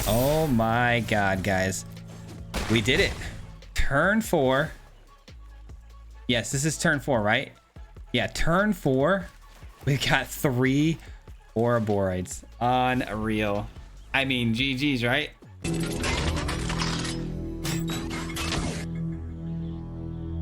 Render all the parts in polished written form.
Oh my god, guys. We did it. Turn 4. Yes, this is turn 4, right? Yeah, turn 4. We got 3 Ouroboroids. Unreal. I mean, GG's, right?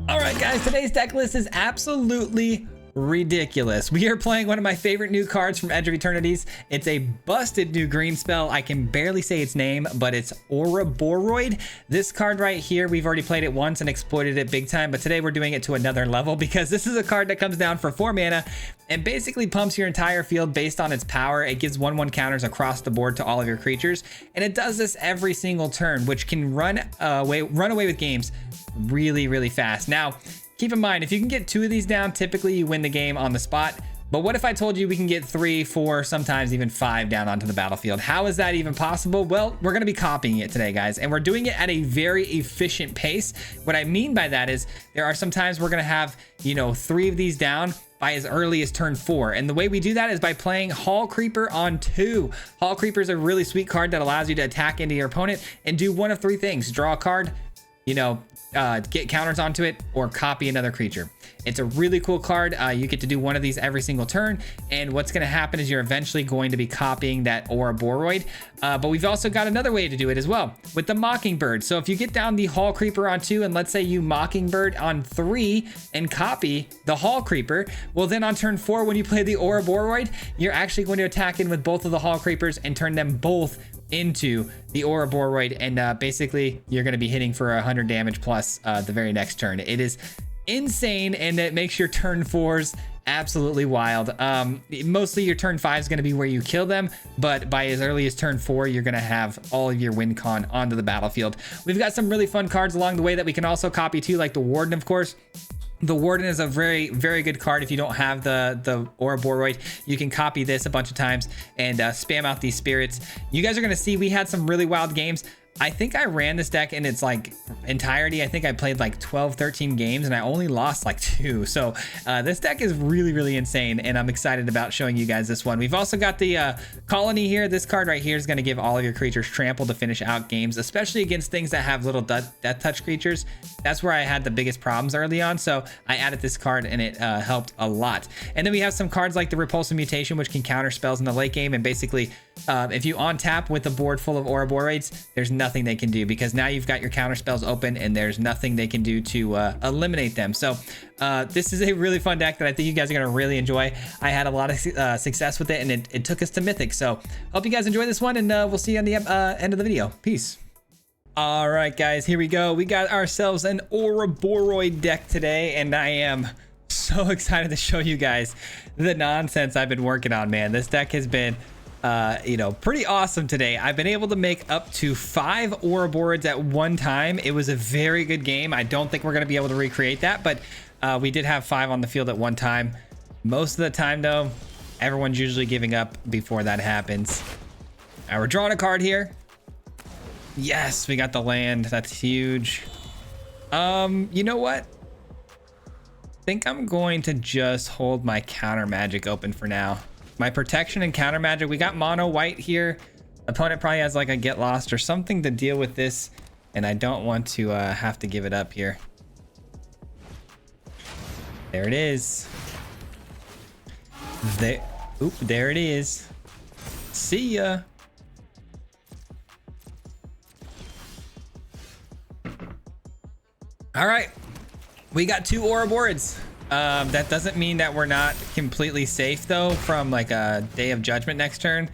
All right, guys, today's deck list is absolutely ridiculous. We are playing one of my favorite new cards from Edge of Eternities. It's a busted new green spell. I can barely say its name, but it's Ouroboroid. This card right here, we've already played it once and exploited it big time, but today we're doing it to another level because this is a card that comes down for 4 mana and basically pumps your entire field based on its power. It gives 1/1 counters across the board to all of your creatures, and it does this every single turn, which can run away with games really fast. Now, keep in mind, if you can get 2 of these down, typically you win the game on the spot. But what if I told you we can get 3, 4, sometimes even 5 down onto the battlefield? How is that even possible? Well, we're going to be copying it today, guys, and we're doing it at a very efficient pace. What I mean by that is there are some times we're going to have, 3 of these down by as early as turn 4. And the way we do that is by playing Hall Creeper on 2. Hall Creeper is a really sweet card that allows you to attack into your opponent and do one of 3 things: draw a card, get counters onto it, or copy another creature. It's a really cool card. You get to do one of these every single turn, and what's going to happen is you're eventually going to be copying that Ouroboroid. But we've also got another way to do it as well with the Mockingbird. So if you get down the Hall Creeper on 2, and let's say you Mockingbird on 3 and copy the Hall Creeper, well then on turn 4 when you play the Ouroboroid, you're actually going to attack in with both of the Hall Creepers and turn them both into the Ouroboroid, and basically you're going to be hitting for 100 damage plus the very next turn. It is insane, and it makes your turn 4s absolutely wild. Mostly your turn 5 is going to be where you kill them, but by as early as turn 4 you're going to have all of your win con onto the battlefield. We've got some really fun cards along the way that we can also copy too, like the Warden, of course. The Warden is a very good card. If you don't have the Ouroboroid, you can copy this a bunch of times and spam out these spirits. You guys are going to see we had some really wild games. I think I ran this deck in its entirety. I think I played 12, 13 games and I only lost 2. So this deck is really insane, and I'm excited about showing you guys this one. We've also got the Colony here. This card right here is going to give all of your creatures trample to finish out games, especially against things that have little death touch creatures. That's where I had the biggest problems early on, so I added this card and it helped a lot. And then we have some cards like the Repulsive Mutation, which can counter spells in the late game, and basically if you on tap with a board full of Ouroboroids, there's nothing they can do because now you've got your counter spells open and there's nothing they can do to eliminate them. So this is a really fun deck that I think you guys are going to really enjoy. I had a lot of success with it, and it took us to Mythic. So hope you guys enjoy this one, and we'll see you on the end of the video. Peace. All right, guys, here we go. We got ourselves an Ouroboroid deck today, and I am so excited to show you guys the nonsense I've been working on, man. This deck has been pretty awesome today. I've been able to make up to 5 Ouroboroids at one time. It was a very good game. I don't think we're going to be able to recreate that, but we did have 5 on the field at one time. Most of the time, though, everyone's usually giving up before that happens. All right, we're drawing a card here. Yes, we got the land. That's huge. You know what? I think I'm going to just hold my counter magic open for now. My protection and counter magic. We got mono white here. Opponent probably has a get lost or something to deal with this, and I don't want to have to give it up here. There it is. There it is. See ya. All right, we got 2 Ouroboroids. That doesn't mean that we're not completely safe though from a Day of Judgment next turn.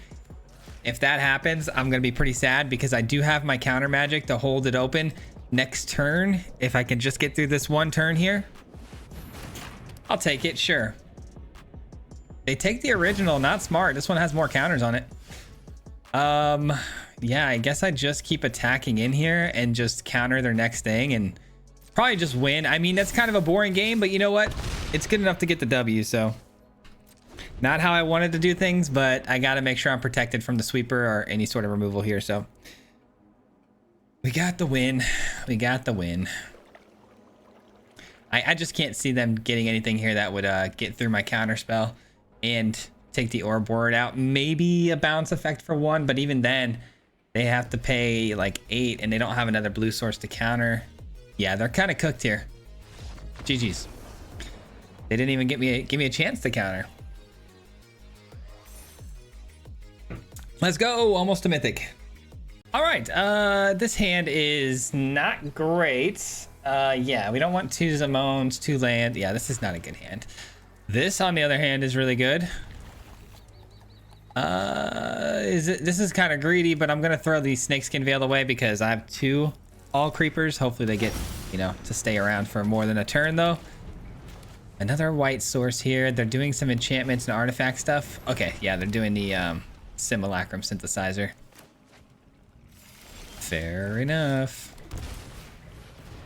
If that happens, I'm gonna be pretty sad because I do have my counter magic to hold it open next turn. If I can just get through this one turn here, I'll take it, sure. They take the original, not smart. This one has more counters on it. Yeah, I guess I just keep attacking in here and just counter their next thing and probably just win. I mean, that's kind of a boring game, but you know what? It's good enough to get the W, so. Not how I wanted to do things, but I gotta make sure I'm protected from the sweeper or any sort of removal here, so. We got the win. We got the win. I just can't see them getting anything here that would get through my counter spell and take the Ouroboroid out. Maybe a bounce effect for 1, but even then, They have to pay like 8 and they don't have another blue source to counter. Yeah, they're kind of cooked here. GG's. They didn't even give me a chance to counter. Let's go, almost a mythic. All right, this hand is not great. Yeah, we don't want 2 Zamones, 2 land. Yeah, this is not a good hand. This, on the other hand, is really good. This is kind of greedy, but I'm gonna throw the Snakeskin Veil away because I have 2 all creepers. Hopefully they get, you know, to stay around for more than a turn though. Another white source here. They're doing some enchantments and artifact stuff. Okay, yeah, they're doing the Simulacrum Synthesizer. Fair enough.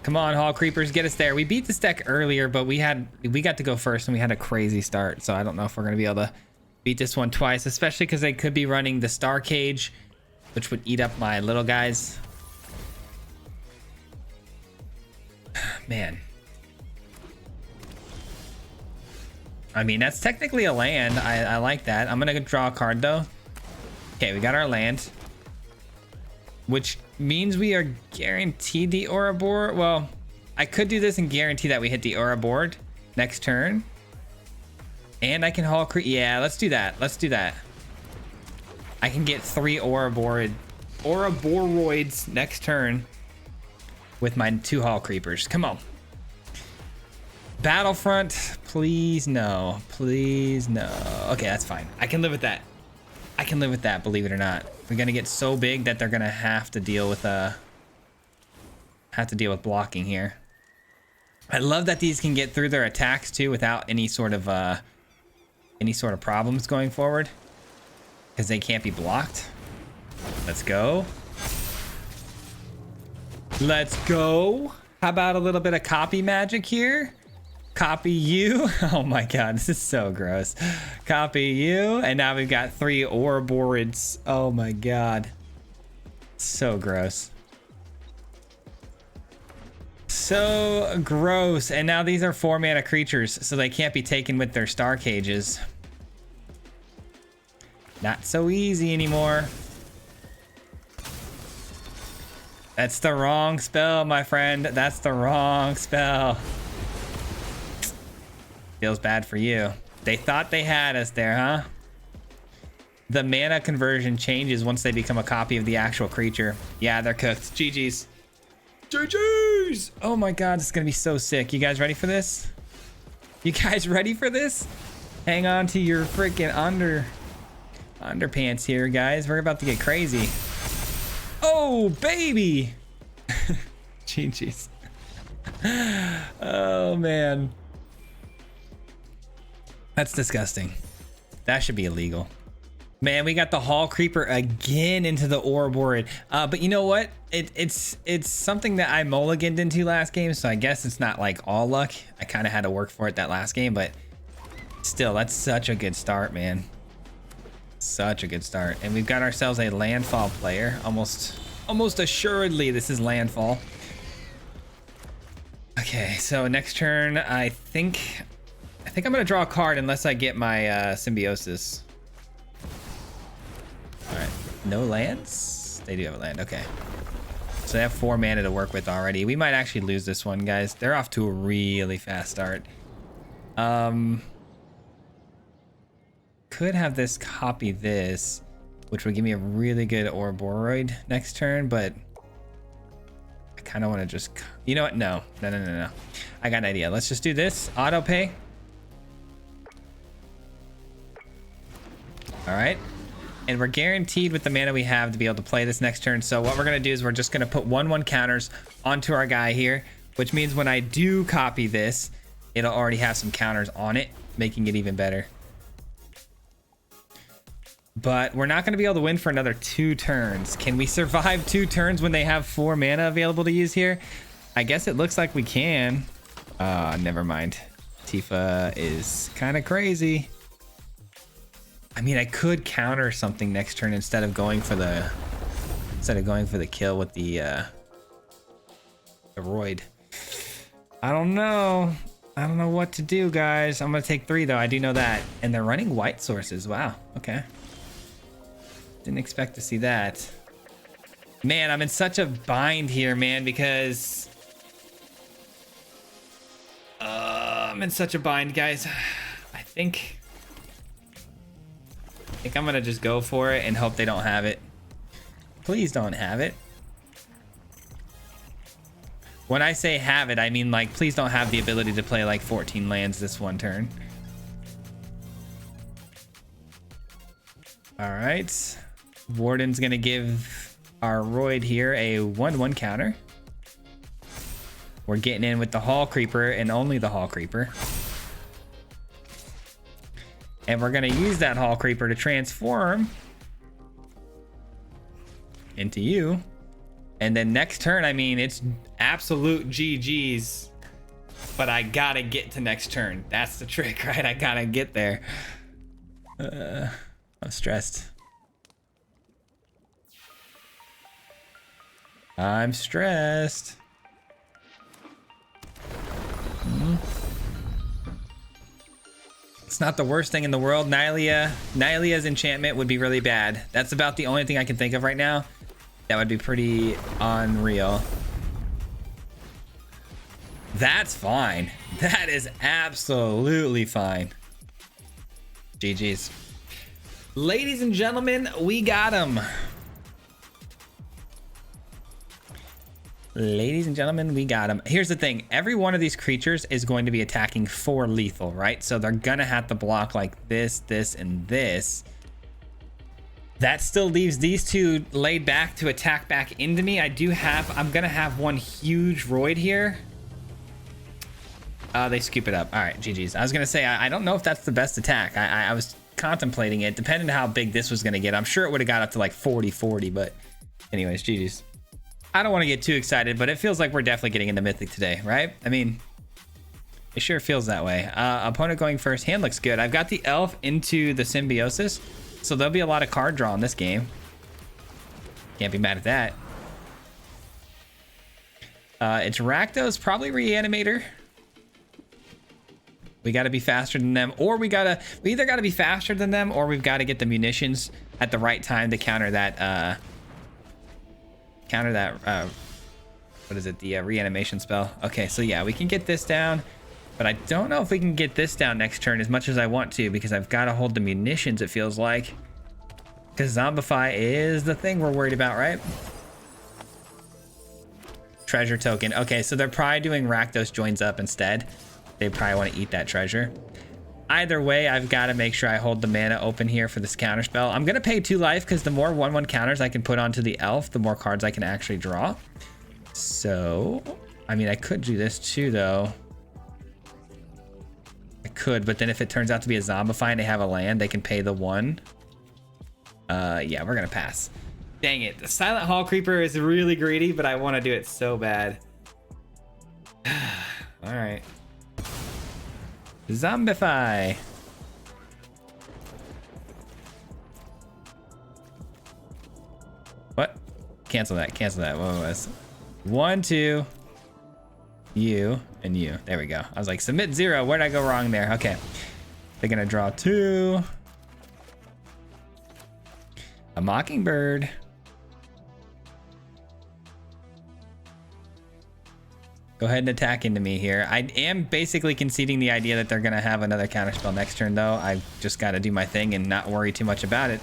Come on, Hall Creepers, get us there. We beat this deck earlier, but we got to go first and we had a crazy start. So I don't know if we're gonna be able to beat this one twice, especially because they could be running the Star Cage, which would eat up my little guys. Man. I mean, that's technically a land. I like that. I'm gonna draw a card though. Okay, we got our land, which means we are guaranteed the Ouroboroid. Well, I could do this and guarantee that we hit the Ouroboroid next turn. And I can haul yeah, let's do that. Let's do that. I can get 3 Ouroboroids next turn with my 2 Hall Creepers. Come on. Battlefront, please no. Please no. Okay, that's fine. I can live with that. I can live with that, believe it or not. We're gonna get so big that they're gonna have to deal with blocking here. I love that these can get through their attacks too without any sort of problems going forward, because they can't be blocked. Let's go. Let's go. How about a little bit of copy magic here? Copy you. Oh my god, this is so gross. Copy you, and now we've got 3 Ouroboroids. Oh my god, so gross. So gross. And now these are 4-mana creatures, so they can't be taken with their Star Cages. Not so easy anymore. That's the wrong spell, my friend. That's the wrong spell. Feels bad for you. They thought they had us there, huh? The mana conversion changes once they become a copy of the actual creature. Yeah, they're cooked. GG's. GG's! Oh my god, this is gonna be so sick. You guys ready for this? You guys ready for this? Hang on to your freaking underpants here, guys. We're about to get crazy. Oh, baby! GG's. Oh, man. That's disgusting. That should be illegal. Man, we got the Hall Creeper again into the Ouroboroid. But you know what? It's something that I mulliganed into last game, so I guess it's not like all luck. I kind of had to work for it that last game, but still, that's such a good start, man. Such a good start. And we've got ourselves a Landfall player. Almost assuredly, this is Landfall. Okay, so next turn, I think I'm gonna draw a card unless I get my Symbiosis. All right, no lands? They do have a land, okay. So they have 4 mana to work with already. We might actually lose this one, guys. They're off to a really fast start. Could have this copy this, which would give me a really good Ouroboroid next turn, but I kind of want to just, you know what? No. I got an idea. Let's just do this. Auto pay. All right. And we're guaranteed with the mana we have to be able to play this next turn. So what we're going to do is we're just going to put 1/1 counters onto our guy here, which means when I do copy this, it'll already have some counters on it, making it even better. But we're not going to be able to win for another 2 turns. Can we survive 2 turns when they have 4 mana available to use here? I guess it looks like we can. Never mind. Tifa is kind of crazy. I mean, I could counter something next turn instead of going for the kill with the Roid. I don't know. I don't know what to do, guys. I'm gonna take 3 though. I do know that, and they're running white sources. Wow. Okay. Didn't expect to see that. Man, I'm in such a bind here, man, because I'm in such a bind, guys. I think I'm gonna just go for it and hope they don't have it. Please don't have it. When I say have it, I mean like please don't have the ability to play like 14 lands this one turn. All right, Warden's gonna give our Roid here a 1/1 counter. We're getting in with the Hall Creeper and only the Hall Creeper. And we're gonna use that Hall Creeper to transform into you. And then next turn, I mean, it's absolute GG's, but I gotta get to next turn. That's the trick, right? I gotta get there. I'm stressed. I'm stressed. It's not the worst thing in the world. Nylea's enchantment would be really bad. That's about the only thing I can think of right now. That would be pretty unreal. That's fine. That is absolutely fine. GG's. Ladies and gentlemen, we got him. Ladies and gentlemen, we got him. Here's the thing. Every one of these creatures is going to be attacking for lethal, right? So they're going to have to block like this, this, and this. That still leaves these two laid back to attack back into me. I'm going to have one huge Roid here. They scoop it up. All right, GG's. I was going to say, I don't know if that's the best attack. I was contemplating it, depending on how big this was going to get. I'm sure it would have got up to like 40-40, but anyways, GG's. I don't want to get too excited, but it feels like we're definitely getting into Mythic today, right? I mean, it sure feels that way. Opponent going first. Hand looks good. I've got the Elf into the Symbiosis, so there'll be a lot of card draw in this game. Can't be mad at that. It's Rakdos, probably Reanimator. We got to be faster than them, or we either got to be faster than them, or we've got to get the munitions at the right time to counter that, what is it, the reanimation spell. Okay, so yeah, we can get this down, but I don't know if we can get this down next turn as much as I want to, because I've got to hold the munitions, it feels like, because Zombify is the thing we're worried about, right? Treasure token. Okay, so they're probably doing Rakdos joins up instead. They probably want to eat that treasure. Either way, I've got to make sure I hold the mana open here for this counter spell. I'm going to pay 2 life because the more 1/1 counters I can put onto the elf, the more cards I can actually draw. So, I mean, I could do this too, though. I could, but then if it turns out to be a Zombify and they have a land, they can pay the 1. Yeah, we're going to pass. Dang it. The Silent Hall Creeper is really greedy, but I want to do it so bad. All right. Zombify. What? Cancel that. Cancel that. What was 1, 2, you, and you. There we go. I was like, submit 0. Where did I go wrong there? Okay. They're gonna draw 2. A Mockingbird. Go ahead and attack into me here. I am basically conceding the idea that they're going to have another counterspell next turn, though. I just got to do my thing and not worry too much about it.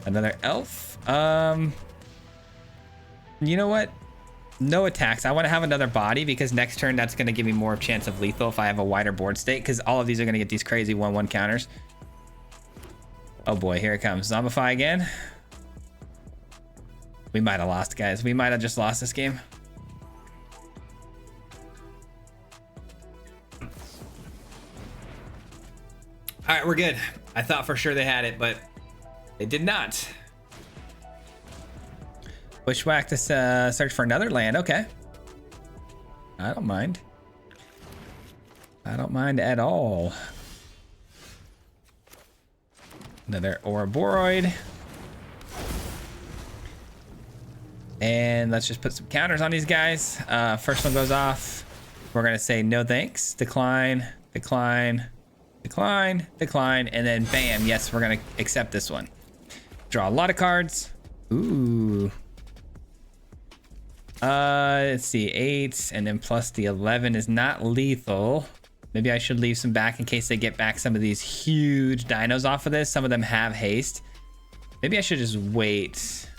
Another elf. You know what? No attacks. I want to have another body because next turn that's going to give me more chance of lethal if I have a wider board state, because all of these are going to get these crazy 1/1 counters. Oh boy, here it comes. Zombify again. We might have lost, guys. We might have just lost this game. All right, we're good. I thought for sure they had it, but they did not. Bushwhack to search for another land. Okay. I don't mind. I don't mind at all. Another Ouroboroid. And let's just put some counters on these guys. First one goes off. We're going to say no thanks. Decline, decline, Decline, decline, and then bam. Yes, we're gonna accept this one. Draw a lot of cards. Ooh. Let's see, 8, and then plus the 11 is not lethal. Maybe I should leave some back in case they get back some of these huge dinos off of this. Some of them have haste. Maybe I should just wait.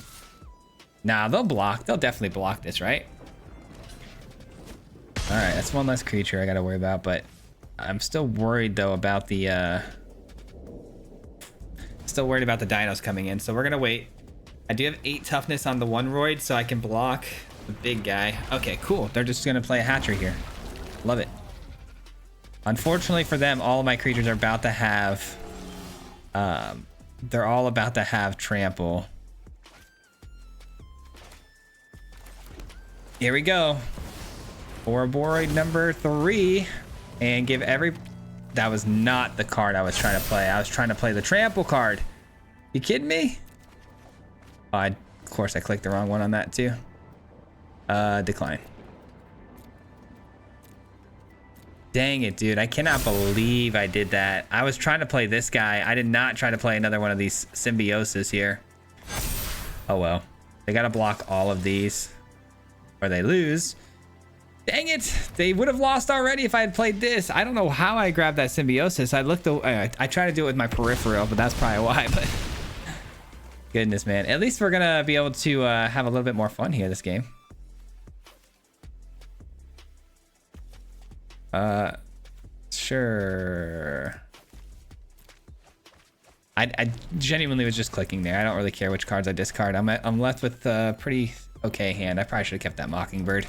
Nah, they'll block. They'll definitely block this, right? All right, that's one less creature I gotta worry about, but I'm still worried though about the still worried about the dinos coming in, so we're gonna wait. I do have 8 toughness on the one roid, so I can block the big guy. Okay, cool. They're just gonna play a hatchery here. Love it. Unfortunately for them, all of my creatures are about to have they're all about to have trample. Here we go. Ouroboroid number 3, and give every... That was not the card I was trying to play. I was trying to play the trample card. You kidding me? Oh, of course I clicked the wrong one on that too. Decline. Dang it, dude. I cannot believe I did that. I was trying to play this guy. I did not try to play another one of these symbiosis here. Oh well. They gotta block all of these or they lose. Dang it. They would have lost already if I had played this. I don't know how I grabbed that symbiosis. I tried to do it with my peripheral, but that's probably why. But goodness, man. At least we're gonna be able to have a little bit more fun here this game. Sure. I genuinely was just clicking there. I don't really care which cards I discard. I'm left with a pretty okay hand. I probably should have kept that Mockingbird.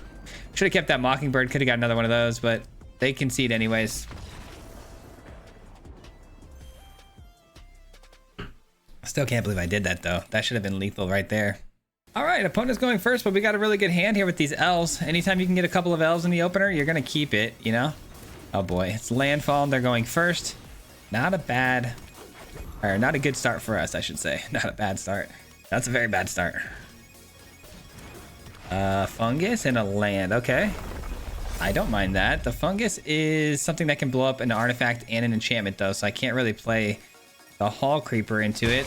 Should have kept that Mockingbird. Could have got another one of those, but they concede anyways. Still can't believe I did that though. That should have been lethal right there. All right, opponent's going first, but we got a really good hand here with these elves. Anytime you can get a couple of elves in the opener, you're gonna keep it, you know? Oh boy, it's Landfall and they're going first. Not a bad, or not a good start for us, I should say. Not a bad start. That's a very bad start. Fungus and a land, okay. I don't mind that. The fungus is something that can blow up an artifact and an enchantment though, so I can't really play the Hall Creeper into it.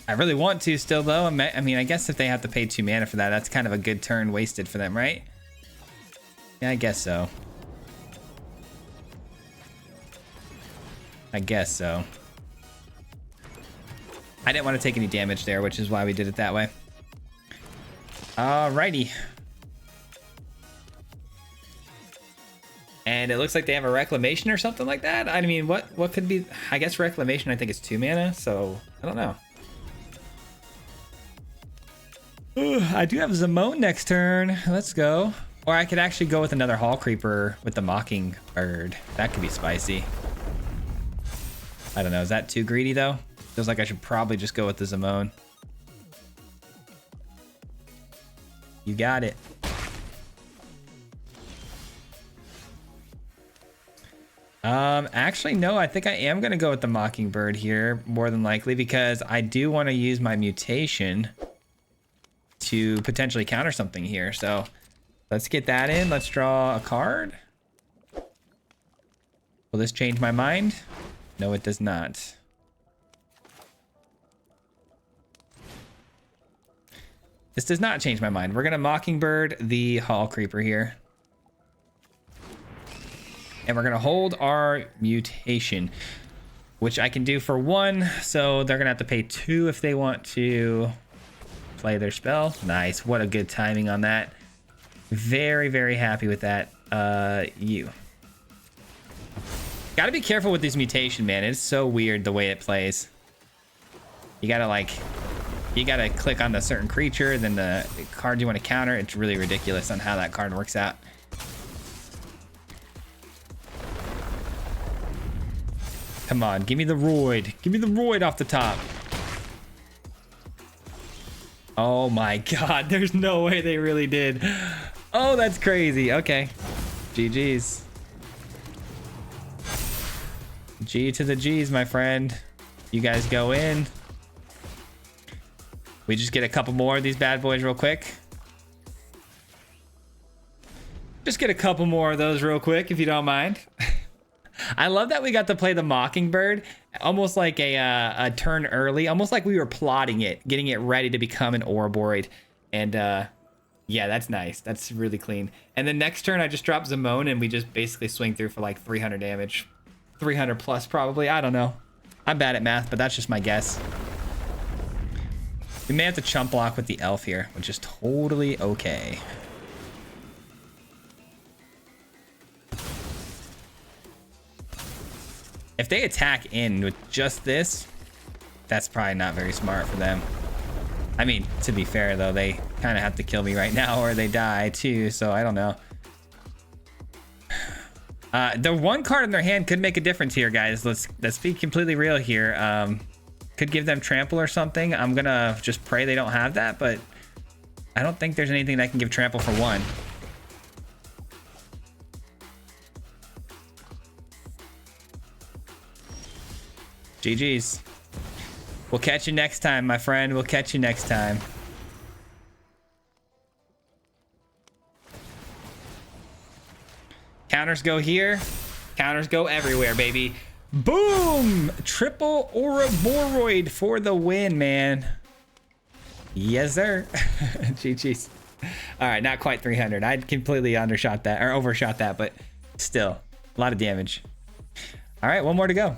I really want to still though. I mean, I guess if they have to pay 2 mana for that, that's kind of a good turn wasted for them, right? Yeah, I guess so. I guess so. I didn't want to take any damage there, which is why we did it that way. Alrighty. And it looks like they have a reclamation or something like that. I mean, what could be? I guess reclamation I think is 2 mana, so I don't know. Ooh, I do have Zamone next turn. Let's go. Or I could actually go with another Hall Creeper with the Mockingbird. That could be spicy. I don't know. Is that too greedy though? Feels like I should probably just go with the Zamone. You got it. Actually, no, I think I am going to go with the Mockingbird here, more than likely, because I do want to use my mutation to potentially counter something here. So let's get that in. Let's draw a card. Will this change my mind? No, it does not. This does not change my mind. We're going to Mockingbird the Hall Creeper here. And we're going to hold our mutation, which I can do for 1. So they're going to have to pay 2 if they want to play their spell. Nice. What a good timing on that. Very, very happy with that. You. Got to be careful with this mutation, man. It's so weird the way it plays. You got to like... You got to click on the certain creature, then the card you want to counter. It's really ridiculous on how that card works out. Come on, give me the roid. Give me the roid off the top. Oh my god, there's no way they really did. Oh, that's crazy. Okay. GG's. G to the G's, my friend. You guys go in. We just get a couple more of these bad boys real quick. Just get a couple more of those real quick, if you don't mind. I love that we got to play the Mockingbird almost like a turn early, almost like we were plotting it, getting it ready to become an Ouroboroid. And yeah, that's nice. That's really clean. And then next turn I just drop Zamone and we just basically swing through for like 300 damage. 300 plus probably. I don't know. I'm bad at math, but that's just my guess. We may have to chump block with the elf here, which is totally okay. If they attack in with just this, that's probably not very smart for them. I mean, to be fair though, they kind of have to kill me right now or they die too, so I don't know. The one card in their hand could make a difference here, guys. Let's be completely real here. Could give them trample or something. I'm gonna just pray they don't have that, but I don't think there's anything that can give trample for one. GG's. We'll catch you next time, my friend. We'll catch you next time. Counters go here. Counters go everywhere, baby. Boom! Triple Ouroboroid for the win, man. Yes, sir. GG's. All right, not quite 300. I completely undershot that, or overshot that, but still, a lot of damage. All right, one more to go.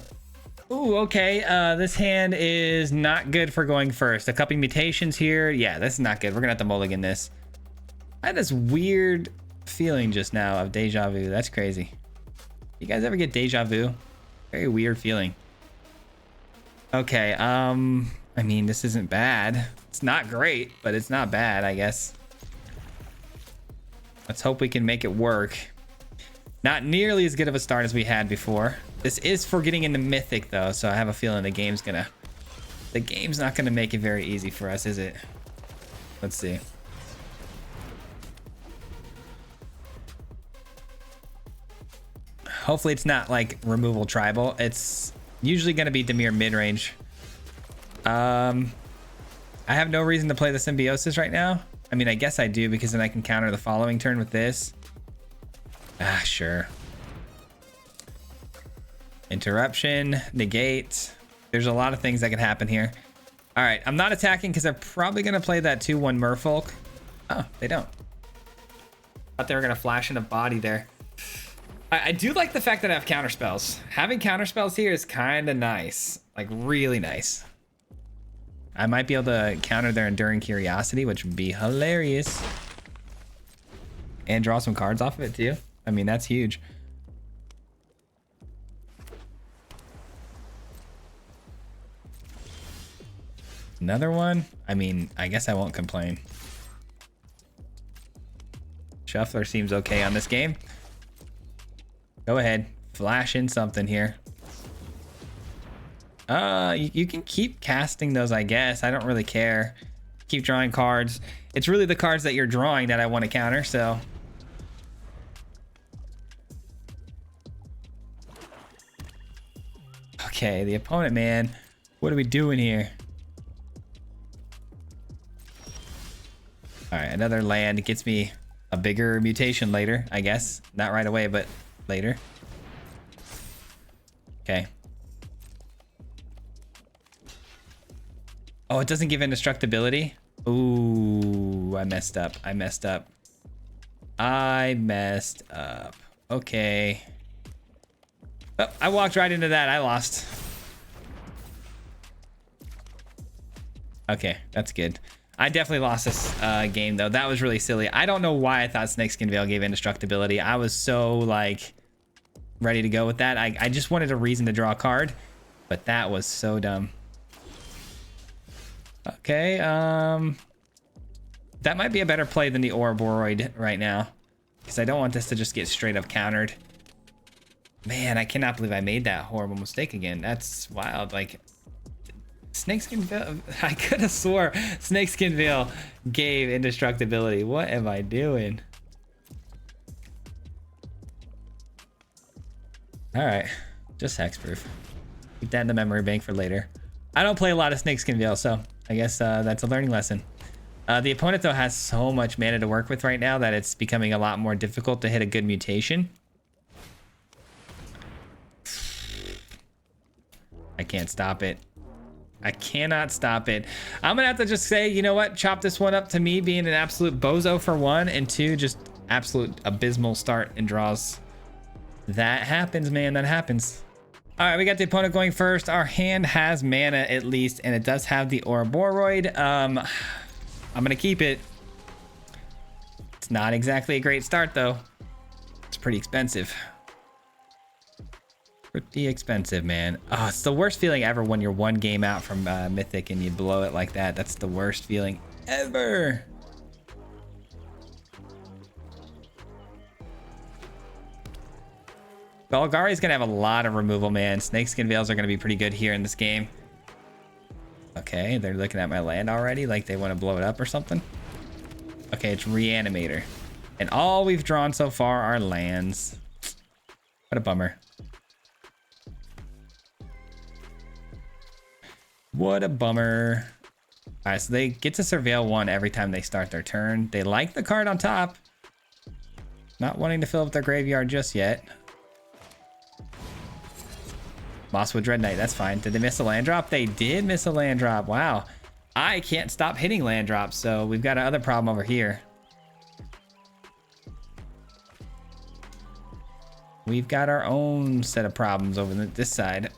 Ooh, okay. This hand is not good for going first. A couple mutations here. Yeah, this is not good. We're gonna have to mulligan this. I had this weird feeling just now of deja vu. That's crazy. You guys ever get deja vu? Very weird feeling. Okay, I mean, this isn't bad. It's not great, but it's not bad, I guess. Let's hope we can make it work. Not nearly as good of a start as we had before. This is for getting into mythic though, so I have a feeling the game's not gonna make it very easy for us, is it? Let's see. Hopefully it's not like removal tribal. It's usually going to be Dimir mid-range. I have no reason to play the symbiosis right now. I mean, I guess I do because then I can counter the following turn with this. Ah, sure. Interruption, negate. There's a lot of things that can happen here. All right, I'm not attacking because they're probably going to play that 2/1 merfolk. Oh, they don't. Thought they were going to flash in a body there. I do like the fact that I have counter spells. Having counter spells here is kind of nice, like really nice. I might be able to counter their Enduring Curiosity, which would be hilarious. And draw some cards off of it too. I mean, that's huge. Another one? I mean, I guess I won't complain. Shuffler seems okay on this game. Go ahead, flash in something here. You can keep casting those, I guess. I don't really care. Keep drawing cards. It's really the cards that you're drawing that I want to counter, so. Okay, the opponent, man. What are we doing here? All right, another land. It gets me a bigger mutation later, I guess. Not right away, but later. Okay. Oh, it doesn't give indestructibility. Ooh, I messed up. I messed up. Okay. Oh, I walked right into that. I lost. Okay, that's good. I definitely lost this game though. That was really silly. I don't know why I thought Snakeskin Veil gave indestructibility. I was so like ready to go with that. I just wanted a reason to draw a card, but that was so dumb. Okay, that might be a better play than the Ouroboroid right now, because I don't want this to just get straight up countered. Man, I cannot believe I made that horrible mistake again. That's wild. Like, Snakeskin Veil, I could have swore Snakeskin Veil gave indestructibility. What am I doing? All right, just hexproof. Keep that in the memory bank for later. I don't play a lot of Snakeskin Veil, so I guess that's a learning lesson. The opponent though has so much mana to work with right now that it's becoming a lot more difficult to hit a good mutation. I can't stop it. I cannot stop it. I'm gonna have to just say, you know what? Chop this one up to me being an absolute bozo for 1, and 2, just absolute abysmal start and draws. That happens, man. That happens. All right, we got the opponent going first. Our hand has mana at least, and it does have the Ouroboroid. I'm gonna keep it. It's not exactly a great start though. It's pretty expensive. Pretty expensive, man. Oh, it's the worst feeling ever when you're 1 game out from Mythic and you blow it like that. That's the worst feeling ever. Golgari's gonna have a lot of removal, man. Snakeskin Veils are gonna be pretty good here in this game. Okay, they're looking at my land already, like they want to blow it up or something. Okay, it's reanimator. And all we've drawn so far are lands. What a bummer. What a bummer. All right, so they get to surveil 1 every time they start their turn. They like the card on top. Not wanting to fill up their graveyard just yet. Mosswood Dread Knight, that's fine. Did they miss a land drop? They did miss a land drop. Wow. I can't stop hitting land drops, so we've got another problem over here. We've got our own set of problems over this side.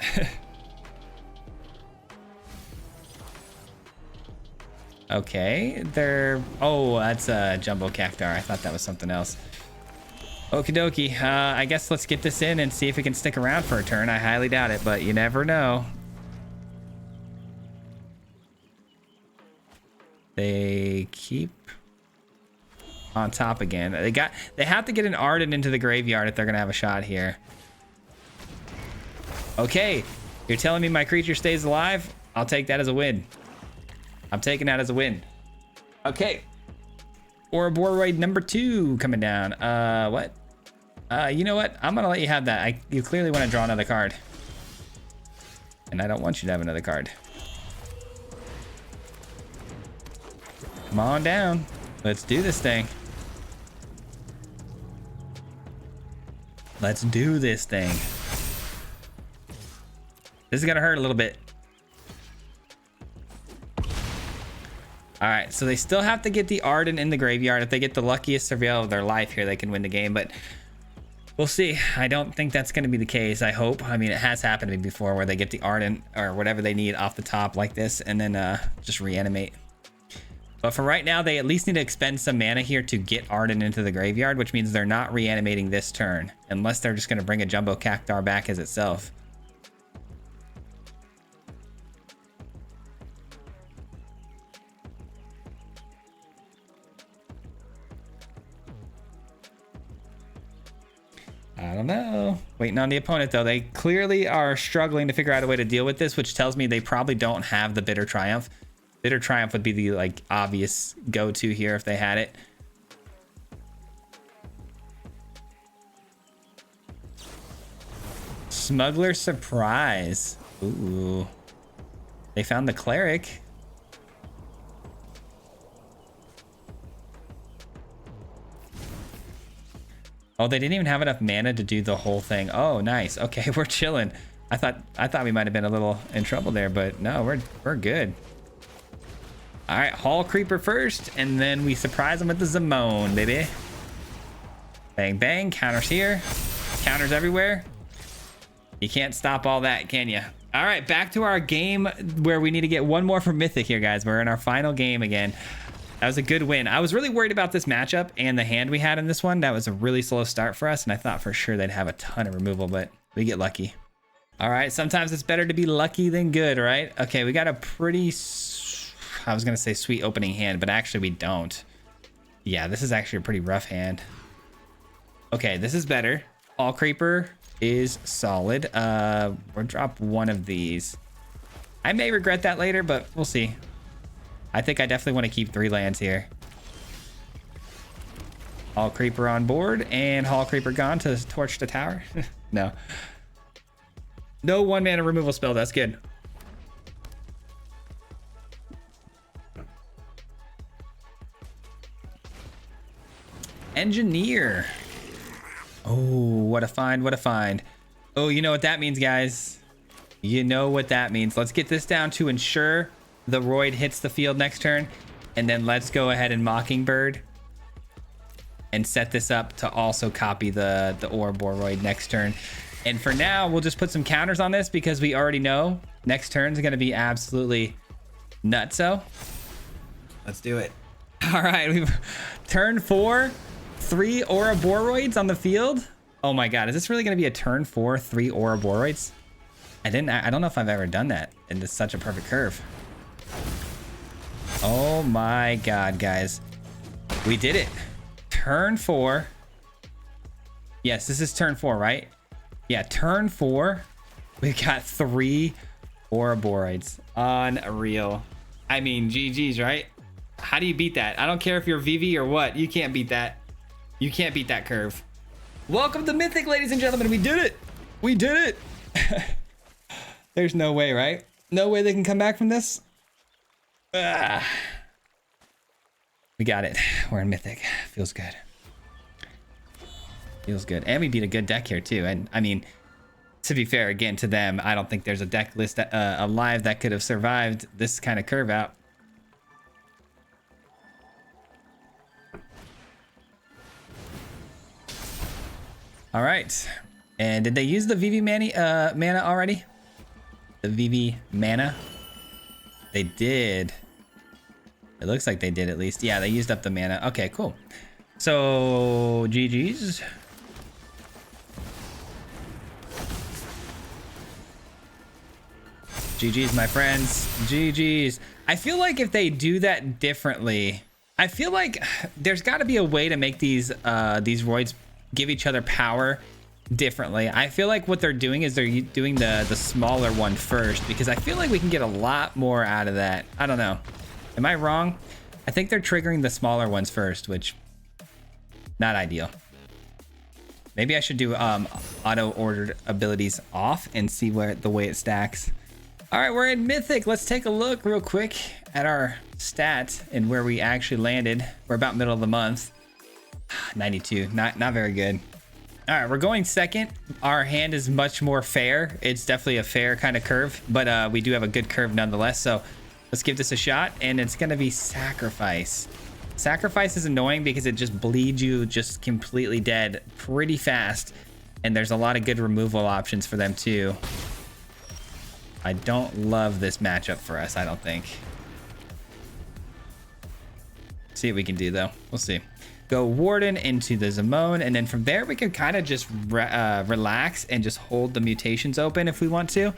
Okay, they're... Oh, that's a Jumbo Cactar. I thought that was something else. Okie dokie. I guess let's get this in and see if it can stick around for a turn. I highly doubt it, but you never know. They keep on top again. They have to get an Arden into the graveyard if they're gonna have a shot here. Okay, you're telling me my creature stays alive? I'll take that as a win. I'm taking that as a win. Okay. Ouroboroid number 2 coming down. What? You know what? I'm gonna let you have that. You clearly want to draw another card. And I don't want you to have another card. Come on down. Let's do this thing. Let's do this thing. This is gonna hurt a little bit. All right, so they still have to get the Arden in the graveyard. If they get the luckiest surveil of their life here, they can win the game, but we'll see. I don't think that's going to be the case, I hope. I mean, it has happened to me before where they get the Arden or whatever they need off the top like this and then just reanimate. But for right now, they at least need to expend some mana here to get Arden into the graveyard, which means they're not reanimating this turn, unless they're just going to bring a Jumbo Cactar back as itself. I don't know. Waiting on the opponent, though. They clearly are struggling to figure out a way to deal with this, which tells me they probably don't have the Bitter Triumph. Bitter Triumph would be the like obvious go-to here if they had it. Smuggler Surprise. Ooh. They found the Cleric. Oh, they didn't even have enough mana to do the whole thing. Oh, nice. Okay, we're chilling. I thought we might have been a little in trouble there, but no, we're good. All right, Hall Creeper first, and then we surprise them with the Zamone, baby. Bang, bang. Counters here. Counters everywhere. You can't stop all that, can you? All right, back to our game where we need to get one more from Mythic here, guys. We're in our final game again. That was a good win. I was really worried about this matchup and the hand we had in this one. That was a really slow start for us, and I thought for sure they'd have a ton of removal, but we get lucky. All right, sometimes it's better to be lucky than good, right? Okay, we got a pretty, I was gonna say sweet opening hand, but actually we don't. Yeah, this is actually a pretty rough hand. Okay, this is better. All Creeper is solid. We'll drop one of these. I may regret that later, but we'll see. I think I definitely want to keep 3 lands here. Hall Creeper on board and Hall Creeper gone to torch the tower. No. No 1-mana removal spell. That's good. Engineer. Oh, what a find. What a find. Oh, you know what that means, guys. You know what that means. Let's get this down to ensure the Roid hits the field next turn. And then let's go ahead and Mockingbird and set this up to also copy the Ouroboroid next turn. And for now, we'll just put some counters on this because we already know next turn is going to be absolutely nutso. Let's do it. All right, we've turn 4, 3 Ouroboroids on the field. Oh my god, is this really going to be a turn 4, 3 Ouroboroids? I don't know if I've ever done that in such a perfect curve. Oh my god, guys. We did it. Turn 4. Yes, this is turn 4, right? Yeah, turn 4. We got 3 Ouroboroids. Unreal. I mean, GG's, right? How do you beat that? I don't care if you're VV or what. You can't beat that. You can't beat that curve. Welcome to Mythic, ladies and gentlemen. We did it. We did it. There's no way, right? No way they can come back from this. We got it. We're in Mythic. Feels good. Feels good. And we beat a good deck here too. And I mean, to be fair, again, to them, I don't think there's a deck list that, alive that could have survived this kind of curve out. All right. And did they use the VV mana already? The VV mana? They did. It looks like they did at least. Yeah, they used up the mana. Okay, cool. So, GG's. GG's, my friends. GG's. I feel like if they do that differently, I feel like there's got to be a way to make these Roids give each other power differently. I feel like what they're doing is they're doing the smaller one first, because I feel like we can get a lot more out of that. I don't know. Am I wrong? I think they're triggering the smaller ones first, which not ideal. Maybe I should do auto ordered abilities off and see where the way it stacks. All right, we're in Mythic. Let's take a look real quick at our stat and where we actually landed. We're about middle of the month. 92, not very good. All right, we're going second. Our hand is much more fair. It's definitely a fair kind of curve, but we do have a good curve nonetheless. So let's give this a shot, and it's gonna be Sacrifice. Sacrifice is annoying because it just bleeds you just completely dead pretty fast, and there's a lot of good removal options for them too. I don't love this matchup for us, I don't think. See what we can do though. We'll see. Go Warden into the Zimone, and then from there we can kind of just relax and just hold the mutations open if we want to.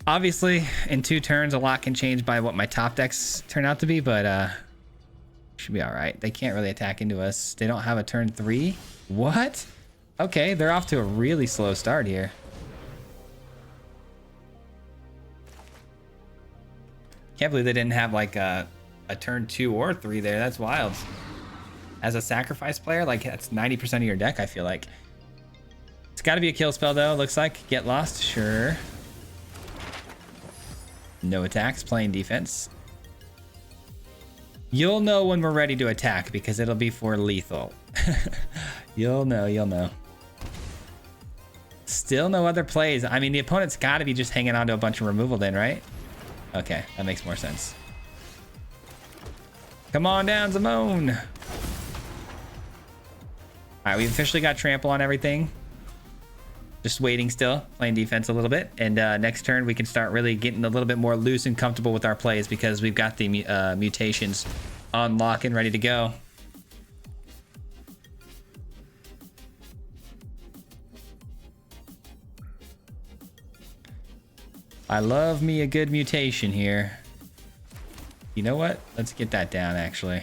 Obviously, in 2 turns, a lot can change by what my top decks turn out to be, but should be all right. They can't really attack into us. They don't have a turn 3. What? Okay, they're off to a really slow start here. Can't believe they didn't have like a turn 2 or 3 there. That's wild. As a sacrifice player, like that's 90% of your deck, I feel like. It's got to be a kill spell though, looks like. Get lost, sure. No attacks, playing defense. You'll know when we're ready to attack because it'll be for lethal. You'll know. Still no other plays. I mean, the opponent's got to be just hanging on to a bunch of removal then, right? Okay, that makes more sense. Come on down, Zimone. All right, we've officially got trample on everything. Just waiting still, playing defense a little bit. And next turn, we can start really getting a little bit more loose and comfortable with our plays because we've got the mutations on lock and ready to go. I love me a good mutation here. You know what? Let's get that down, actually.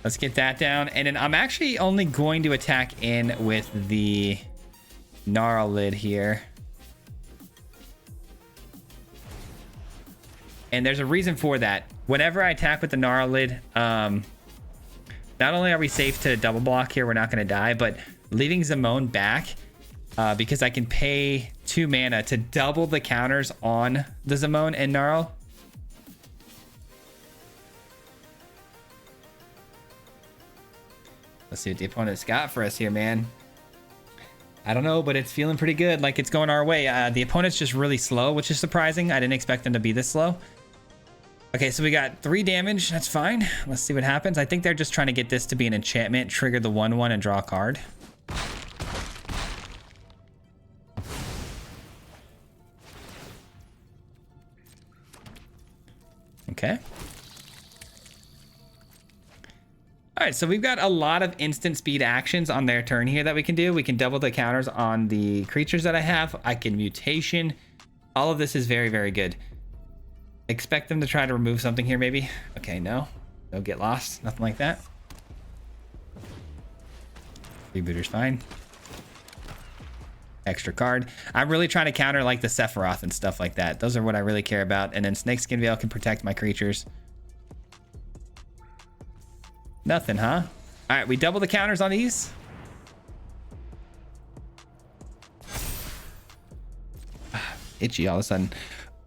Let's get that down. And then I'm actually only going to attack in with the Gnarl Lid here. And there's a reason for that. Whenever I attack with the Gnarl Lid, not only are we safe to double block here, we're not going to die, but leaving Zimone back, because I can pay 2 mana to double the counters on the Zimone and Gnarl. Let's see what the opponent's got for us here, man. I don't know, but it's feeling pretty good. Like it's going our way. The opponent's just really slow, which is surprising. I didn't expect them to be this slow. Okay, so we got 3 damage. That's fine. Let's see what happens. I think they're just trying to get this to be an enchantment, trigger the 1/1 and draw a card. Okay. All right, so we've got a lot of instant speed actions on their turn here that we can do. We can double the counters on the creatures that I have. I can mutation. All of this is very, very good. Expect them to try to remove something here, maybe. Okay, no. Don't get lost. Nothing like that. Rebooter's fine. Extra card. I'm really trying to counter like the Sephiroth and stuff like that. Those are what I really care about. And then Snakeskin Veil can protect my creatures. Nothing, huh? All right, we double the counters on these. Itchy all of a sudden.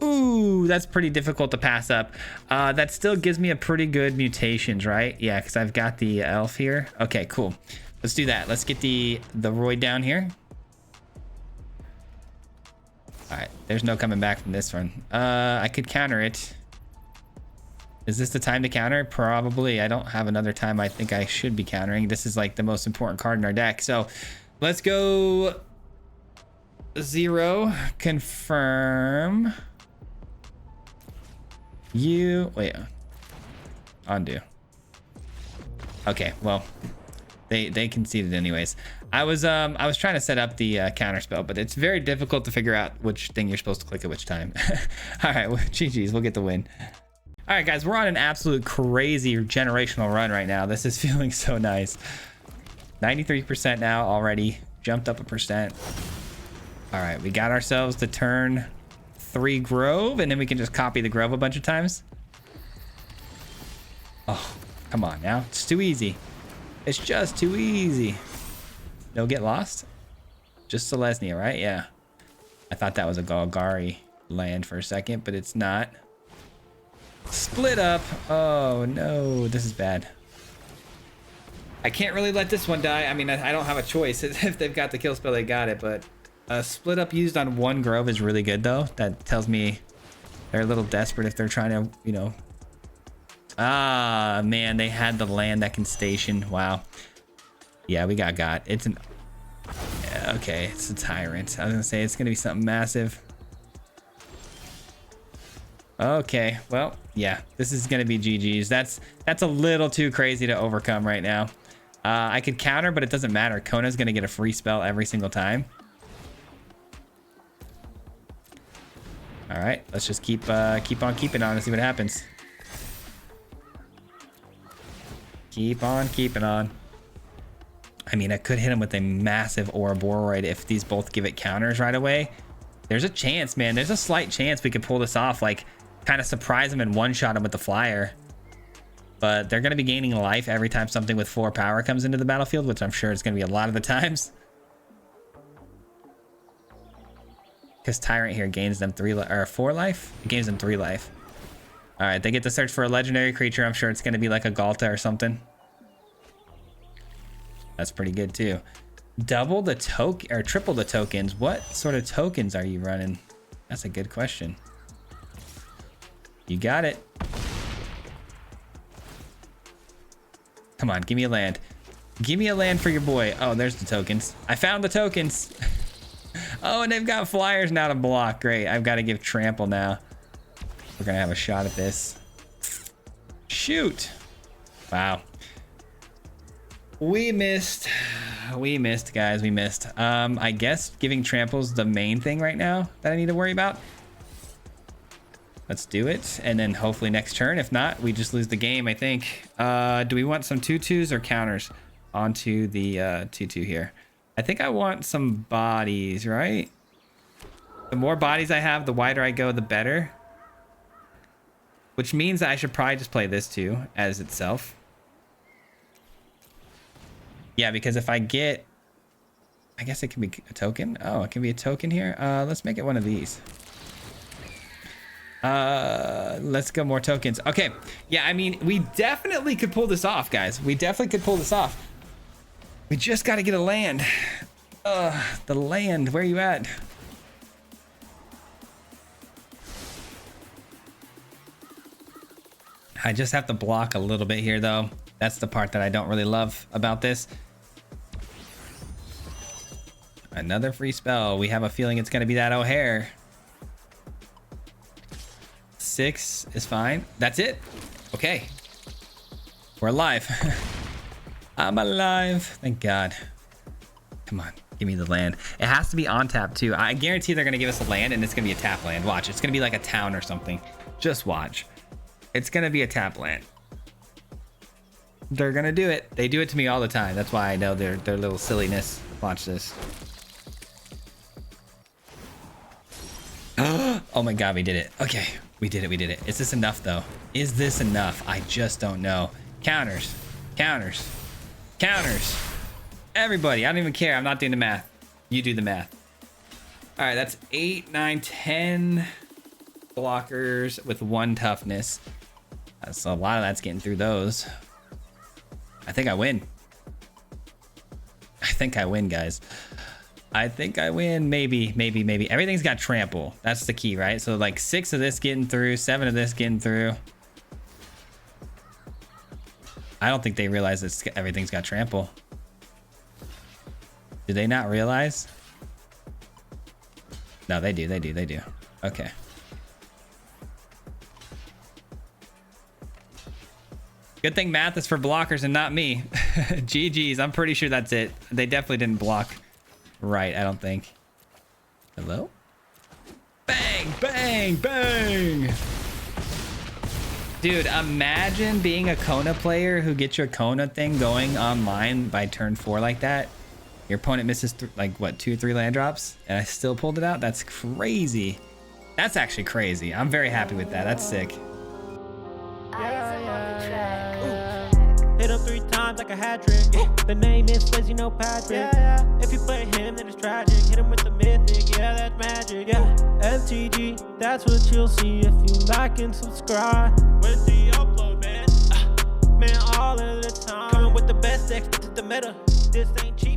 Ooh, that's pretty difficult to pass up. That still gives me a pretty good mutations, right? Yeah, because I've got the elf here. Okay, cool. Let's do that. Let's get the Roid down here. All right, there's no coming back from this one. I could counter it. Is this the time to counter? Probably. I don't have another time I think I should be countering. This is like the most important card in our deck. So let's go 0, confirm. Wait, undo. Okay, well, they conceded anyways. I was trying to set up the counter spell, but it's very difficult to figure out which thing you're supposed to click at which time. All right, well, GG's, we'll get the win. All right, guys, we're on an absolute crazy generational run right now. This is feeling so nice. 93% now already, jumped up 1%. All right, we got ourselves the turn 3 Grove, and then we can just copy the Grove a bunch of times. Oh, come on now. It's too easy. It's just too easy. No get lost? Just Selesnya, right? Yeah. I thought that was a Golgari land for a second, but it's not. Split up. Oh, no. This is bad. I can't really let this one die. I mean, I don't have a choice. If they've got the kill spell, they got it, but a split up used on 1 Grove is really good, though. That tells me they're a little desperate if they're trying to, you know. Ah, man, they had the land that can station. Wow. Yeah, we got. It's an... Okay, it's a Tyrant. I was going to say, it's going to be something massive. Okay, well, yeah, this is going to be GG's. That's a little too crazy to overcome right now. I could counter, but it doesn't matter. Kona's going to get a free spell every single time. All right, let's just keep on keeping on and see what happens. Keep on keeping on. I mean, I could hit him with a massive Ouroboroid if these both give it counters right away. There's a chance, man. There's a slight chance we could pull this off, like kind of surprise him and one-shot him with the flyer. But they're going to be gaining life every time something with 4 power comes into the battlefield, which I'm sure is going to be a lot of the times. Because Tyrant here gains them 4 life. It gains them 3 life. All right, they get to search for a legendary creature. I'm sure it's going to be like a Galta or something. That's pretty good too. Double the token or triple the tokens. What sort of tokens are you running? That's a good question. You got it. Come on, give me a land. Give me a land for your boy. Oh, there's the tokens. I found the tokens. Oh, and they've got flyers now to block. Great. I've got to give trample now. We're going to have a shot at this. Shoot. Wow. We missed, guys. We missed. I guess giving trample's the main thing right now that I need to worry about. Let's do it, and then hopefully next turn. If not, we just lose the game, I think. Do we want some 2/2s or counters onto the 2/2 here? I think I want some bodies, right? The more bodies I have, the wider I go, the better. Which means I should probably just play this too as itself. Yeah, because if I get... I guess it can be a token. Oh, it can be a token here. Let's make it one of these. Let's go more tokens. Okay. Yeah, I mean, we definitely could pull this off, guys. We definitely could pull this off. We just got to get a land. The land, where you at? I just have to block a little bit here though. That's the part that I don't really love about this. Another free spell. We have a feeling it's gonna be that O'Hare. 6 is fine. That's it. Okay. We're alive. I'm alive. Thank God. Come on, give me the land. It has to be on tap too. I guarantee they're gonna give us a land and it's gonna be a tap land. Watch, it's gonna be like a town or something. Just watch. It's gonna be a tap land. They're gonna do it. They do it to me all the time. That's why I know their little silliness. Watch this. Oh my God, we did it. Okay, we did it, we did it. Is this enough though? Is this enough? I just don't know. Counters, counters, counters. Everybody, I don't even care. I'm not doing the math. You do the math. All right, that's 8, 9, 10 blockers with 1 toughness. So a lot of that's getting through those. I think I win. I think I win, guys. I think I win. Maybe, maybe, maybe. Everything's got trample. That's the key, right? So like 6 of this getting through, 7 of this getting through. I don't think they realize that everything's got trample. Do they not realize? No, they do, they do, they do. Okay. Good thing math is for blockers and not me. GG's, I'm pretty sure that's it. They definitely didn't block right, I don't think. Hello? Bang, bang, bang! Dude, imagine being a Kona player who gets your Kona thing going online by turn 4 like that. Your opponent misses like what, 2 or 3 land drops and I still pulled it out. That's crazy. That's actually crazy. I'm very happy with that. That's sick. Hit him 3 times like a hat trick. The name is Swayze, no Patrick. If you play him, then it's tragic. Hit him with the mythic, yeah, that's magic. MTG, that's what you'll see if you like and subscribe. With the upload, man. Man, all of the time. Coming with the best decks, this is the meta. This ain't cheap.